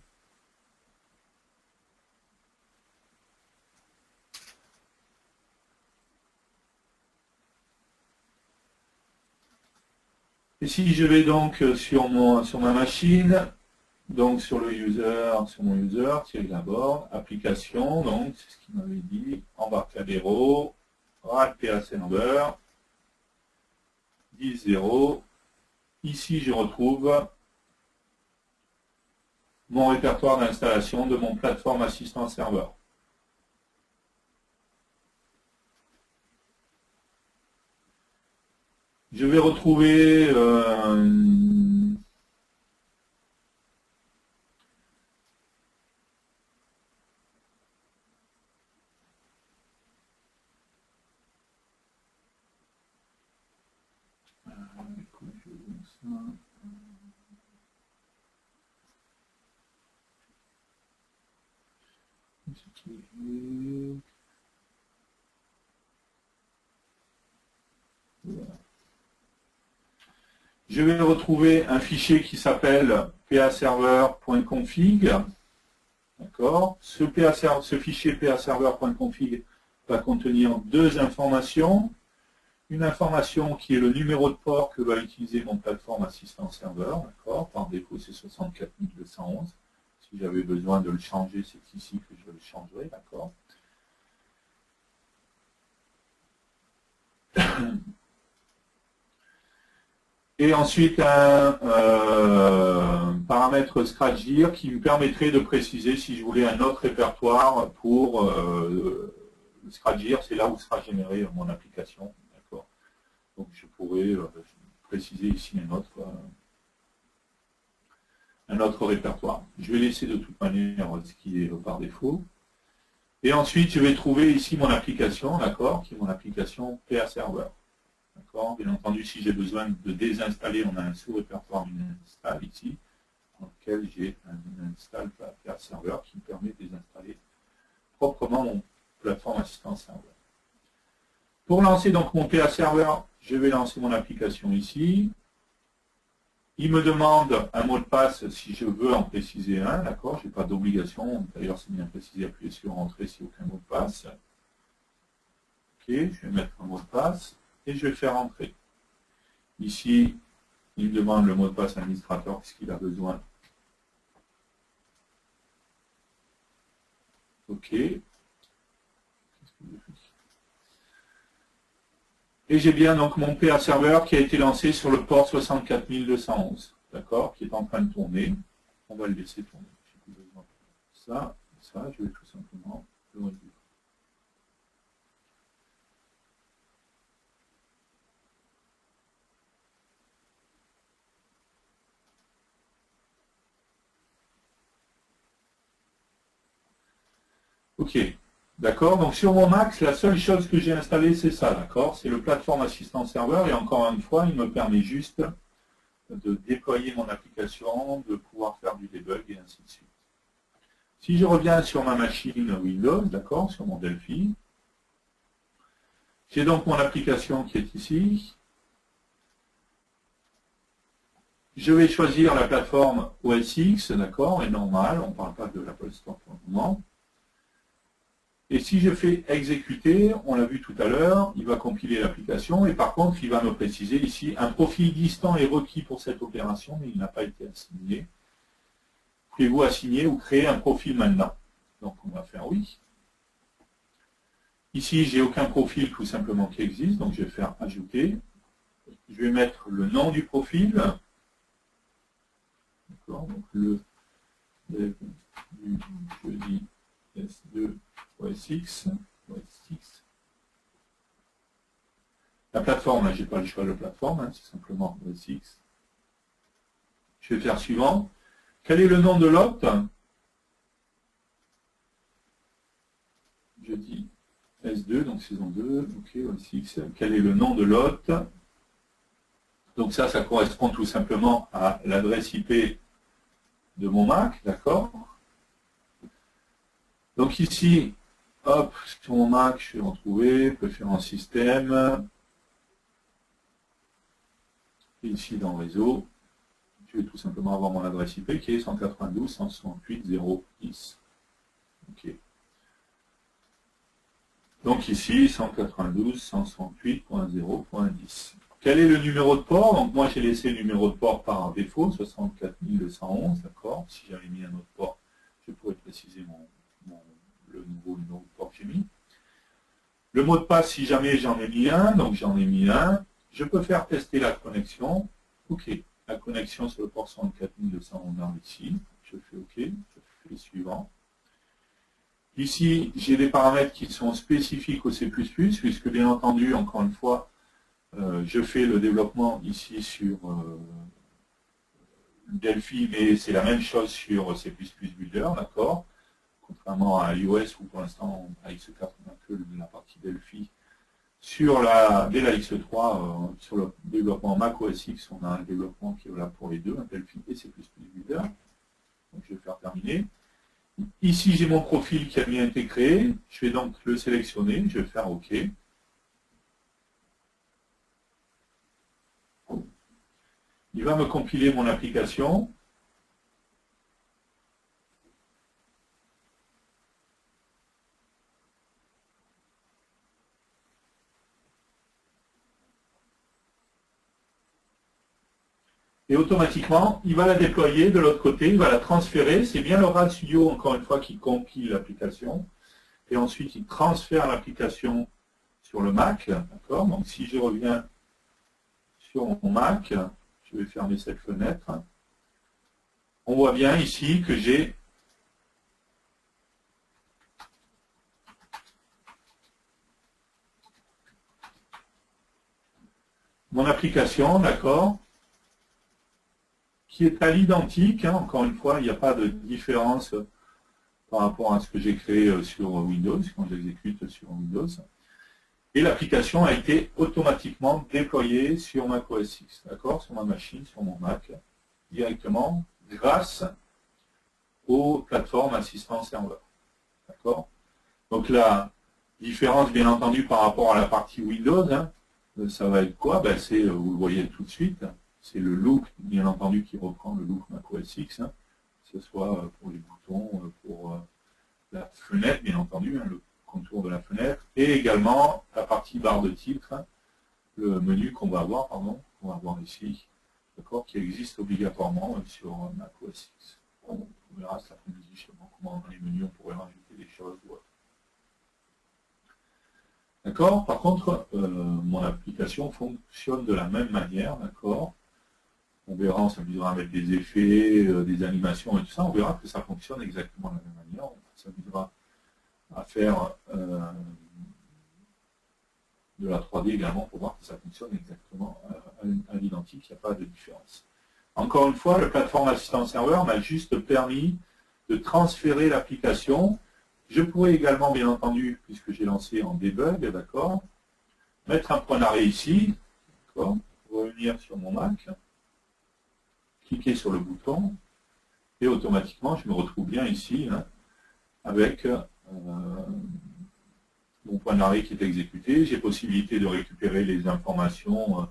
Et si je vais donc sur ma machine, donc sur le user, sur mon user, Thierry Laborde, application, donc c'est ce qu'il m'avait dit, Embarcadero, RAD-PA Server, 10.0. Ici, je retrouve mon répertoire d'installation de mon plateforme assistant serveur. Je vais retrouver je vais retrouver un fichier qui s'appelle paserver.config. D'accord. Ce fichier paserver.config va contenir deux informations. Une information qui est le numéro de port que va utiliser mon plateforme assistant serveur. D'accord. Par défaut, c'est 64211. Si j'avais besoin de le changer, c'est ici que je le changerai. D'accord. Et ensuite un paramètre scratchdir qui me permettrait de préciser si je voulais un autre répertoire pour scratchdir, c'est là où sera générée mon application. D'accord. Donc je pourrais préciser ici un autre répertoire. Je vais laisser de toute manière ce qui est par défaut. Et ensuite je vais trouver ici mon application, d'accord, qui est mon application PA Server. D'accord. Bien entendu, si j'ai besoin de désinstaller, on a un sous-répertoire install ici, dans lequel j'ai un install PA Server qui me permet de désinstaller proprement mon plateforme assistant serveur. Pour lancer donc mon PA Server, je vais lancer mon application ici. Il me demande un mot de passe si je veux en préciser un, d'accord, je n'ai pas d'obligation, d'ailleurs c'est bien précisé, appuyez sur Entrée si aucun mot de passe. Ok, je vais mettre un mot de passe et je vais faire entrer. Ici, il me demande le mot de passe administrateur puisqu'il a besoin. Ok. Et j'ai bien donc mon PA serveur qui a été lancé sur le port 64211, d'accord, qui est en train de tourner. On va le laisser tourner. J'ai plus besoin de ça, je vais tout simplement le réduire. Ok, d'accord. Donc sur mon Mac, la seule chose que j'ai installée, c'est ça, d'accord. C'est le plateforme assistant serveur et encore une fois, il me permet juste de déployer mon application, de pouvoir faire du debug et ainsi de suite. Si je reviens sur ma machine Windows, d'accord, sur mon Delphi, j'ai donc mon application qui est ici. Je vais choisir la plateforme OS X, d'accord, et normal, on ne parle pas de l'Apple Store pour le moment. Et si je fais exécuter, on l'a vu tout à l'heure, il va compiler l'application et par contre, il va me préciser ici, un profil distant est requis pour cette opération, mais il n'a pas été assigné. Pouvez-vous assigner ou créer un profil maintenant? Donc on va faire oui. Ici, j'ai aucun profil tout simplement qui existe, donc je vais faire ajouter. Je vais mettre le nom du profil. D'accord, donc le dev du jeudi S2 OSX. La plateforme, je n'ai pas le choix de plateforme, hein, c'est simplement OSX. Je vais faire suivant. Quel est le nom de l'hôte? Je dis S2, donc saison 2, ok, OSX. Quel est le nom de l'hôte? Donc ça correspond tout simplement à l'adresse IP de mon Mac, d'accord? Donc ici, hop, sur mon Mac, je vais retrouver préférence système. Et ici dans réseau, je vais tout simplement avoir mon adresse IP qui est 192.168.0.10. Ok. Donc ici, 192.168.0.10. Quel est le numéro de port? Donc moi j'ai laissé le numéro de port par défaut, 64211, d'accord. Si j'avais mis un autre port, je pourrais préciser le nouveau numéro de port que j'ai mis. Le mot de passe, si jamais j'en ai mis un, donc j'en ai mis un, je peux faire tester la connexion. Ok, la connexion sur le port 64211 ici, je fais ok, je fais suivant. Ici, j'ai des paramètres qui sont spécifiques au C++, puisque bien entendu, encore une fois, je fais le développement ici sur Delphi, mais c'est la même chose sur C++ Builder, d'accord? Contrairement à iOS, où pour l'instant, à X4, on n'a que la partie Delphi. Dès la X3, sur le développement Mac OS X, on a un développement qui est là pour les deux, un Delphi et C++ Builder. Donc je vais faire terminer. Ici, j'ai mon profil qui a bien été créé. Je vais donc le sélectionner. Je vais faire OK. Il va me compiler mon application. Et automatiquement, il va la déployer de l'autre côté. Il va la transférer. C'est bien le RAD Studio, encore une fois, qui compile l'application. Et ensuite, il transfère l'application sur le Mac. D'accord. Donc, si je reviens sur mon Mac, je vais fermer cette fenêtre. On voit bien ici que j'ai mon application, d'accord, qui est à l'identique. Hein, encore une fois, il n'y a pas de différence par rapport à ce que j'ai créé sur Windows, quand j'exécute sur Windows. Et l'application a été automatiquement déployée sur Mac OS X, d'accord, sur ma machine, sur mon Mac, directement, grâce aux plateformes assistant serveur. D'accord. Donc la différence, bien entendu, par rapport à la partie Windows, hein, ça va être quoi? Ben, c'est, vous le voyez tout de suite, c'est le look, bien entendu, qui reprend le look Mac OS X, hein, que ce soit pour les boutons, pour la fenêtre, bien entendu, hein, le contour de la fenêtre, et également la partie barre de titre, hein, le menu qu'on va avoir, ici, d'accord, qui existe obligatoirement sur Mac OS X. On verra cet après-midi justement comment dans les menus on pourrait rajouter des choses. D'accord. Par contre, mon application fonctionne de la même manière, d'accord. On verra, on s'amusera à mettre des effets, des animations et tout ça. On verra que ça fonctionne exactement de la même manière. On s'amusera à faire de la 3D également pour voir que ça fonctionne exactement à l'identique. Il n'y a pas de différence. Encore une fois, le plateforme assistant serveur m'a juste permis de transférer l'application. Je pourrais également, bien entendu, puisque j'ai lancé en debug, d'accord, mettre un point d'arrêt ici, d'accord, revenir sur mon Mac, cliquer sur le bouton, et automatiquement, je me retrouve bien ici, hein, avec mon point d'arrêt qui est exécuté. J'ai possibilité de récupérer les informations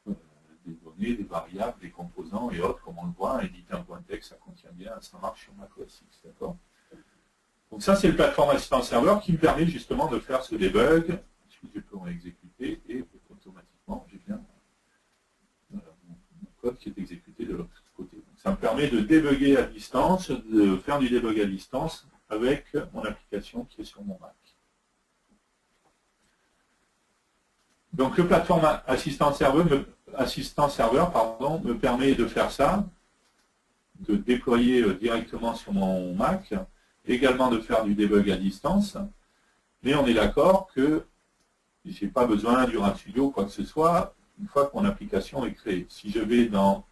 des données, des variables, des composants et autres, comme on le voit, éditer un point de texte, ça contient bien, ça marche sur Mac OS X, d'accord. Donc ça, c'est le plateforme assistant serveur qui me permet justement de faire ce debug. Je peux exécuter et automatiquement, j'ai bien mon code qui est exécuté de l'autre côté. Donc ça me permet de débugger à distance, de faire du debug à distance avec mon application qui est sur mon Mac. Donc le plateforme assistant serveur me permet de faire ça, de déployer directement sur mon Mac, également de faire du debug à distance, mais on est d'accord que je n'ai pas besoin du RAD-Studio ou quoi que ce soit une fois que mon application est créée. Si je vais dans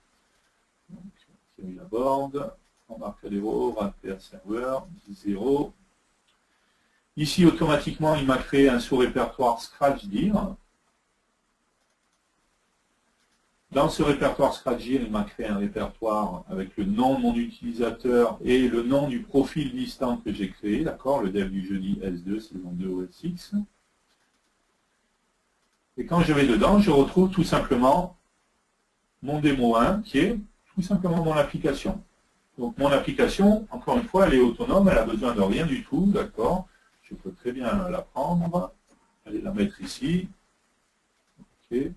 la board, Embarcadero, RAD serveur, 0, ici automatiquement il m'a créé un sous-répertoire Scratch-Dir. Dans ce répertoire Scratch-Dir, il m'a créé un répertoire avec le nom de mon utilisateur et le nom du profil distant que j'ai créé, d'accord, le dev du jeudi S2, saison 2 OS6. Et quand je vais dedans, je retrouve tout simplement mon démo 1, qui est tout simplement mon application. Donc mon application, encore une fois, elle est autonome, elle a besoin de rien du tout, d'accord. Je peux très bien la prendre, aller la mettre ici. OK.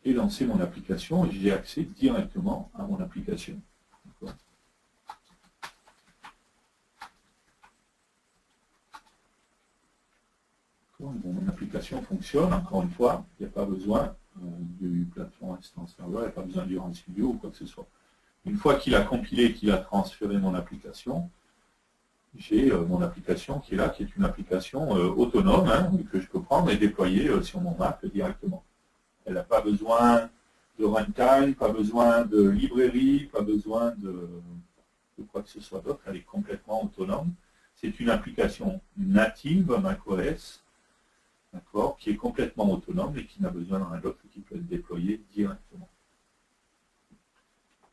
Et lancer mon application, et j'ai accès directement à mon application. Mon application fonctionne, encore une fois, il n'y a pas besoin du plateforme assistant serveur, il n'y a pas besoin du RAD-Studio ou quoi que ce soit. Une fois qu'il a compilé, qu'il a transféré mon application, j'ai mon application qui est là, qui est une application autonome, hein, que je peux prendre et déployer sur mon Mac directement. Elle n'a pas besoin de runtime, pas besoin de librairie, pas besoin de quoi que ce soit d'autre. Elle est complètement autonome. C'est une application native macOS, d'accord, qui est complètement autonome et qui n'a besoin de rien d'autre, qui peut être déployée directement.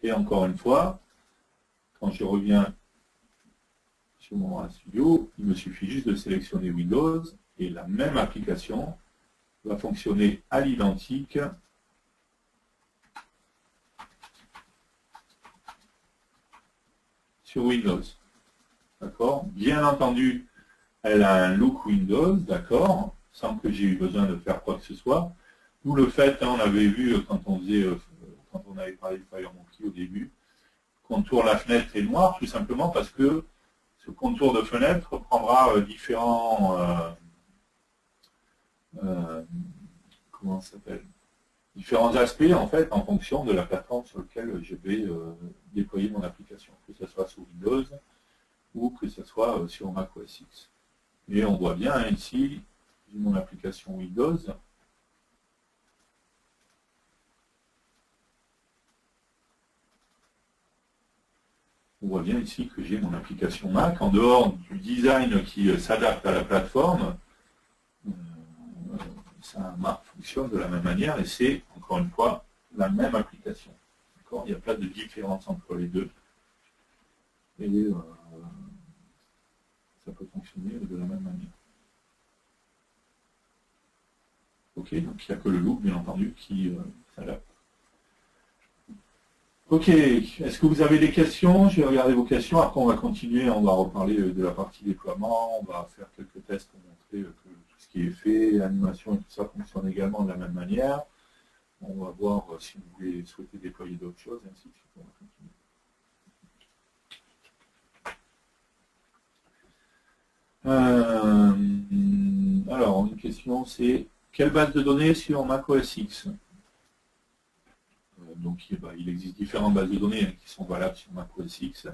Et encore une fois, quand je reviens sur mon RAD-Studio, il me suffit juste de sélectionner Windows et la même application va fonctionner à l'identique sur Windows. D'accord? Bien entendu, elle a un look Windows, d'accord, sans que j'ai eu besoin de faire quoi que ce soit. D'où le fait, hein, on avait vu quand on avait parlé de FireMonkey au début, contour la fenêtre est noir, tout simplement parce que ce contour de fenêtre prendra comment ça s'appelle, différents aspects en fait en fonction de la plateforme sur laquelle je vais déployer mon application, que ce soit sur Windows ou que ce soit sur Mac OS X. Et on voit bien hein, ici, j'ai mon application Windows. On voit bien ici que j'ai mon application Mac, en dehors du design qui s'adapte à la plateforme. Ça fonctionne de la même manière et c'est, encore une fois, la même application. Il n'y a pas de différence entre les deux. Et ça peut fonctionner de la même manière. Ok, donc il n'y a que le look, bien entendu, qui s'adapte. Ok, est-ce que vous avez des questions? Je vais regarder vos questions, après on va continuer, on va reparler de la partie déploiement, on va faire quelques tests pour montrer que tout ce qui est fait, l'animation et tout ça fonctionne également de la même manière. On va voir si vous souhaitez déployer d'autres choses, et ainsi de suite. On va continuer. Alors, une question, c'est quelle base de données sur Mac OS X? Donc, il existe différentes bases de données hein, qui sont valables sur Mac OS X.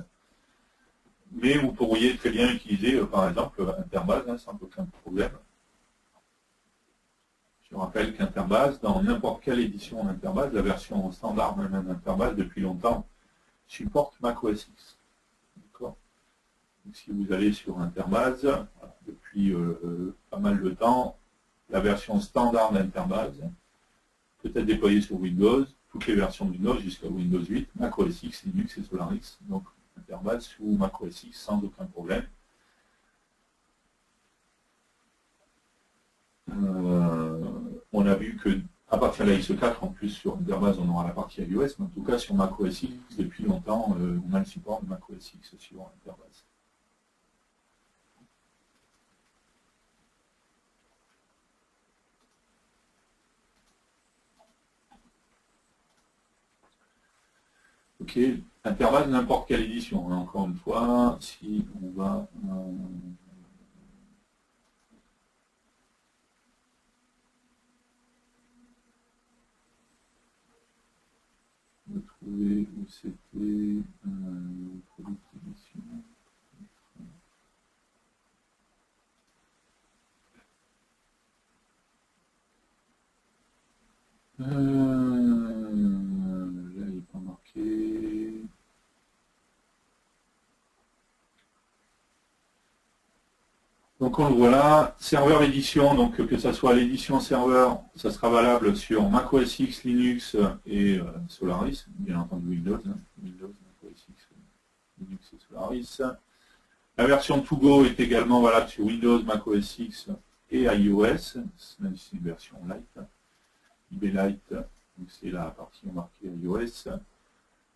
Mais vous pourriez très bien utiliser, par exemple, Interbase, hein, sans aucun problème. Je rappelle qu'Interbase, dans n'importe quelle édition Interbase, la version standard même Interbase, depuis longtemps, supporte Mac OS X. D'accord. Donc, si vous allez sur Interbase, depuis pas mal de temps, la version standard d'Interbase peut être déployée sur Windows, toutes les versions de Windows jusqu'à Windows 8, Mac OS X, Linux et Solaris, donc Interbase sous Mac OS X sans aucun problème. On a vu que À partir de la X4, en plus, sur Interbase, on aura la partie iOS, mais en tout cas, sur macOS X, depuis longtemps, on a le support de macOS X sur Interbase. Ok, Interbase, n'importe quelle édition. Hein. Encore une fois, si on va... retrouver où c'était produit d'édition. Là, il n'est pas marqué. Donc on le voit là, serveur édition, donc que ce soit l'édition serveur, ça sera valable sur macOS X, Linux et Solaris, bien entendu Windows, Windows, macOS X, Linux et Solaris. La version To Go est également valable sur Windows, macOS X et iOS, même si c'est une version light. IB Lite, donc c'est la partie marquée iOS.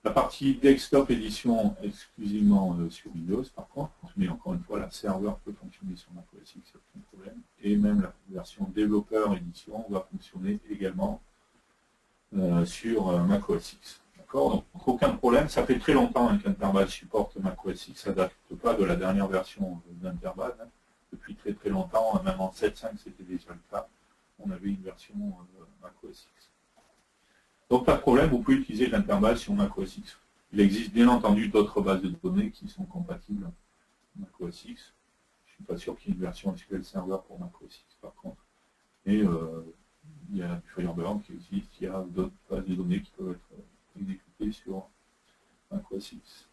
La partie desktop édition exclusivement sur Windows par contre, mais encore une fois, la serveur peut fonctionner sur macOS X, aucun problème. Et même la version développeur édition va fonctionner également sur macOS X. D'accord, donc aucun problème. Ça fait très longtemps qu'Interbase supporte macOS X, ça ne date pas de la dernière version d'Interbase. Hein. Depuis très très longtemps, même en 7.5 c'était déjà le cas. On avait une version macOS X. Donc pas de problème, vous pouvez utiliser l'Interbase sur macOS X. Il existe bien entendu d'autres bases de données qui sont compatibles macOS X. Je ne suis pas sûr qu'il y ait une version SQL Server pour macOS X par contre. Et il y a du Firebird qui existe, il y a d'autres bases de données qui peuvent être exécutées sur macOS X.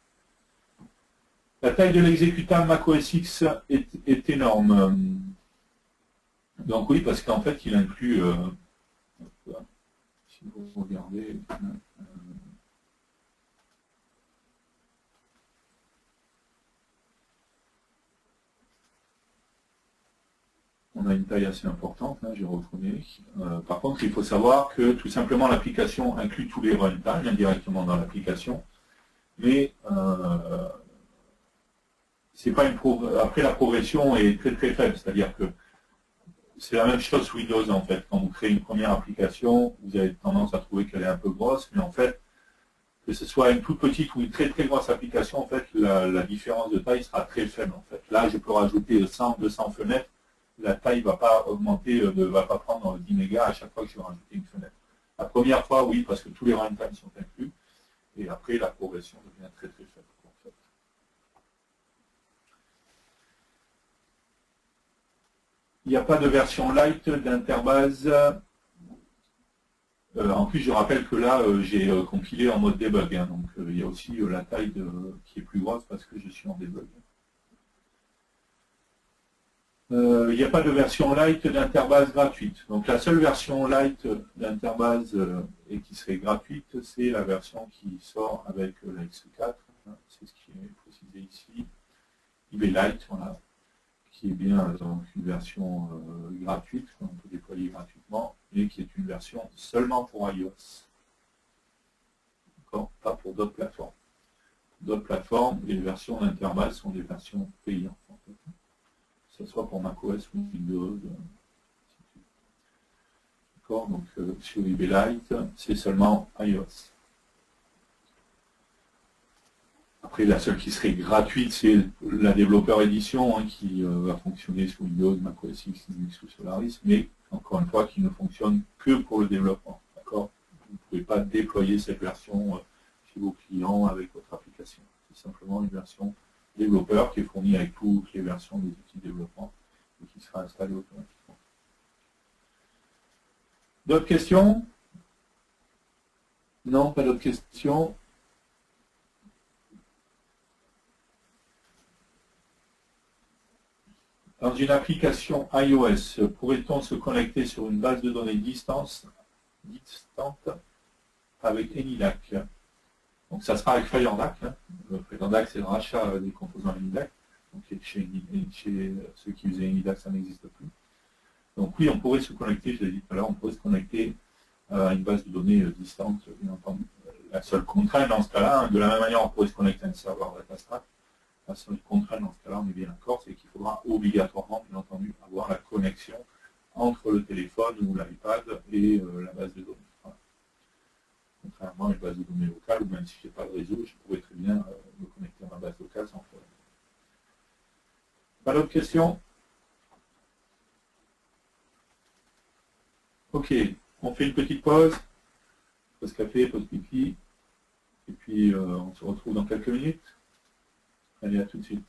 La taille de l'exécutable macOS X est énorme. Donc oui, parce qu'en fait, il inclut... si vous regardez... on a une taille assez importante, hein, j'ai retourné. Par contre, il faut savoir que tout simplement l'application inclut tous les runtimes indirectement dans l'application, mais c'est pas une après la progression est très très faible, c'est-à-dire que c'est la même chose sous Windows en fait. Quand vous créez une première application, vous avez tendance à trouver qu'elle est un peu grosse, mais en fait, que ce soit une toute petite ou une très très grosse application, en fait, la différence de taille sera très faible en fait. Là, je peux rajouter 100, 200 fenêtres. La taille ne va pas augmenter, ne va pas prendre 10 mégas à chaque fois que je vais rajouter une fenêtre. La première fois, oui, parce que tous les runtimes sont inclus, et après, la progression devient très très faible. En fait. Il n'y a pas de version light d'Interbase. En plus, je rappelle que là, j'ai compilé en mode debug, hein, donc il y a aussi la taille qui est plus grosse parce que je suis en debug. Il n'y a pas de version light d'Interbase gratuite. Donc la seule version light d'Interbase et qui serait gratuite, c'est la version qui sort avec la X4. Hein, c'est ce qui est précisé ici. IB Lite, voilà, qui est bien donc, une version gratuite, qu'on peut déployer gratuitement, et qui est une version seulement pour iOS. Pas pour d'autres plateformes. D'autres plateformes, les versions d'Interbase sont des versions payantes. En fait. Que ce soit pour macOS ou Windows. D'accord, donc sur IB Lite, c'est seulement iOS. Après, la seule qui serait gratuite, c'est la développeur édition hein, qui va fonctionner sur Windows, macOS X, Linux ou Solaris, mais encore une fois, qui ne fonctionne que pour le développement. D'accord, vous ne pouvez pas déployer cette version chez vos clients avec votre application. C'est simplement une version développeur qui est fournie avec toutes les versions des outils de développement et qui sera installée automatiquement. D'autres questions? Non, pas d'autres questions. Dans une application iOS, pourrait-on se connecter sur une base de données distante avec ENIDAC? Donc ça sera avec FireDAC. Hein. FireDAC, c'est le rachat des composants ENIDAC. Donc chez ceux qui usaient ENIDAC, ça n'existe plus. Donc oui, on pourrait se connecter, je l'ai dit tout à l'heure, on pourrait se connecter à une base de données distante, bien entendu. La seule contrainte dans ce cas-là, de la même manière on pourrait se connecter à un serveur DataStack, la seule contrainte dans ce cas-là, on est bien d'accord, c'est qu'il faudra obligatoirement, bien entendu, avoir la connexion entre le téléphone ou l'iPad et la base de données. Voilà. Contrairement à une base de données locale, où même si je n'ai pas de réseau, je pourrais très bien me connecter à ma base locale sans problème. Pas d'autres questions? Ok, on fait une petite pause, pause café, pause pipi, et puis on se retrouve dans quelques minutes. Allez, à tout de suite.